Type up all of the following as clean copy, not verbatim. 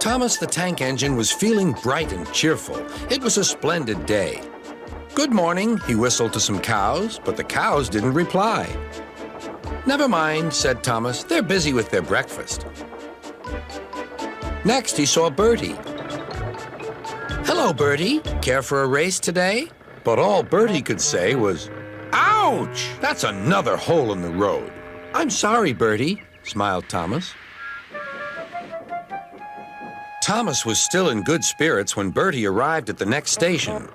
Thomas the tank engine was feeling bright and cheerful. It was a splendid day. "Good morning," he whistled to some cows, but the cows didn't reply. "Never mind," said Thomas. "They're busy with their breakfast." Next, he saw Bertie. "Hello, Bertie. Care for a race today?" But all Bertie could say was, "Ouch! That's another hole in the road." "I'm sorry, Bertie," smiled Thomas. Thomas was still in good spirits when Bertie arrived at the next station.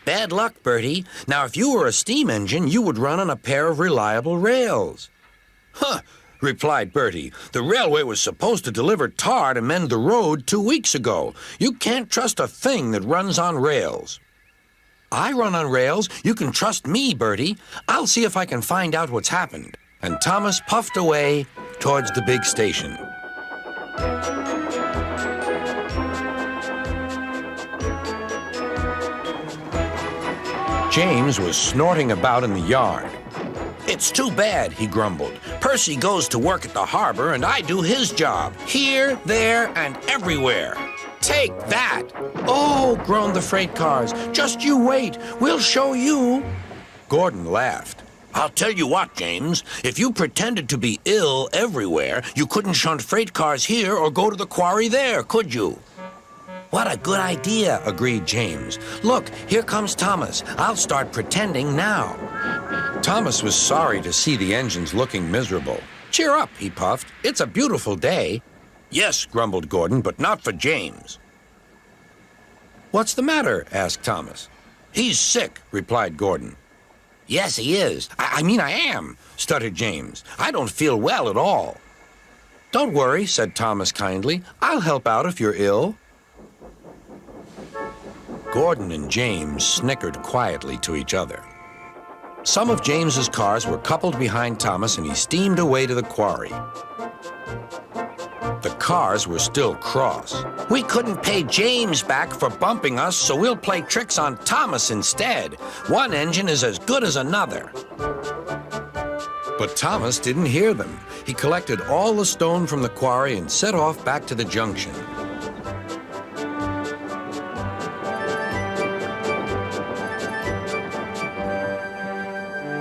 "Bad luck, Bertie. Now, if you were a steam engine, you would run on a pair of reliable rails." "Huh," replied Bertie. "The railway was supposed to deliver tar to mend the road 2 weeks ago. You can't trust a thing that runs on rails." "I run on rails. You can trust me, Bertie. I'll see if I can find out what's happened." And Thomas puffed away towards the big station. James was snorting about in the yard. "It's too bad," he grumbled. "Percy goes to work at the harbor and I do his job, here, there, and everywhere. Take that!" "Oh," groaned the freight cars, "just you wait. We'll show you." Gordon laughed. "I'll tell you what, James, if you pretended to be ill everywhere, you couldn't shunt freight cars here or go to the quarry there, could you?" "What a good idea," agreed James. "Look, here comes Thomas. I'll start pretending now." Thomas was sorry to see the engines looking miserable. "Cheer up," he puffed. "It's a beautiful day." "Yes," grumbled Gordon, "but not for James." "What's the matter?" asked Thomas. "He's sick," replied Gordon. "Yes, he is. I am," stuttered James. "I don't feel well at all." "Don't worry," said Thomas kindly. "I'll help out if you're ill." Gordon and James snickered quietly to each other. Some of James's cars were coupled behind Thomas and he steamed away to the quarry. The cars were still cross. "We couldn't pay James back for bumping us, so we'll play tricks on Thomas instead. One engine is as good as another." But Thomas didn't hear them. He collected all the stone from the quarry and set off back to the junction.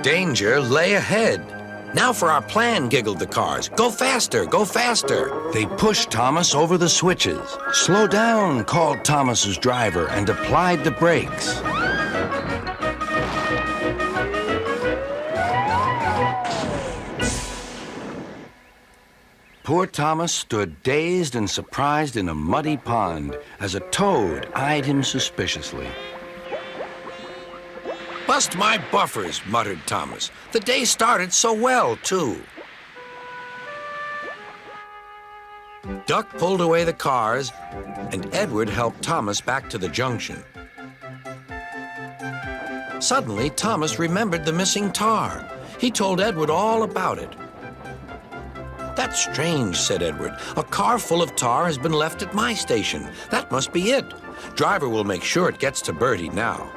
Danger lay ahead. "Now for our plan," giggled the cars. "Go faster, go faster." They pushed Thomas over the switches. "Slow down," called Thomas's driver and applied the brakes. Poor Thomas stood dazed and surprised in a muddy pond as a toad eyed him suspiciously. "Bust my buffers," muttered Thomas. "The day started so well, too." Duck pulled away the cars, and Edward helped Thomas back to the junction. Suddenly, Thomas remembered the missing tar. He told Edward all about it. "That's strange," said Edward. "A car full of tar has been left at my station. That must be it. Driver will make sure it gets to Bertie now."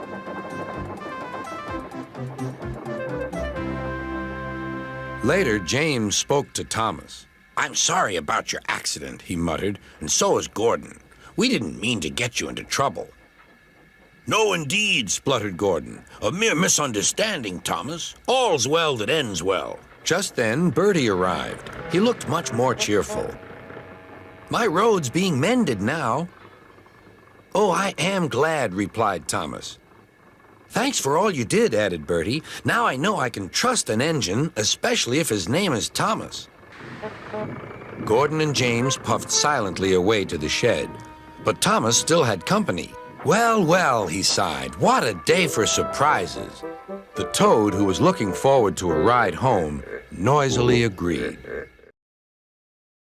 Later, James spoke to Thomas. "I'm sorry about your accident," he muttered, "and so is Gordon. We didn't mean to get you into trouble." "No, indeed," spluttered Gordon. "A mere misunderstanding, Thomas. All's well that ends well." Just then, Bertie arrived. He looked much more cheerful. "My road's being mended now." "Oh, I am glad," replied Thomas. "Thanks for all you did," added Bertie. "Now I know I can trust an engine, especially if his name is Thomas." Gordon and James puffed silently away to the shed, but Thomas still had company. "Well, well," he sighed, "what a day for surprises." The toad, who was looking forward to a ride home, noisily agreed.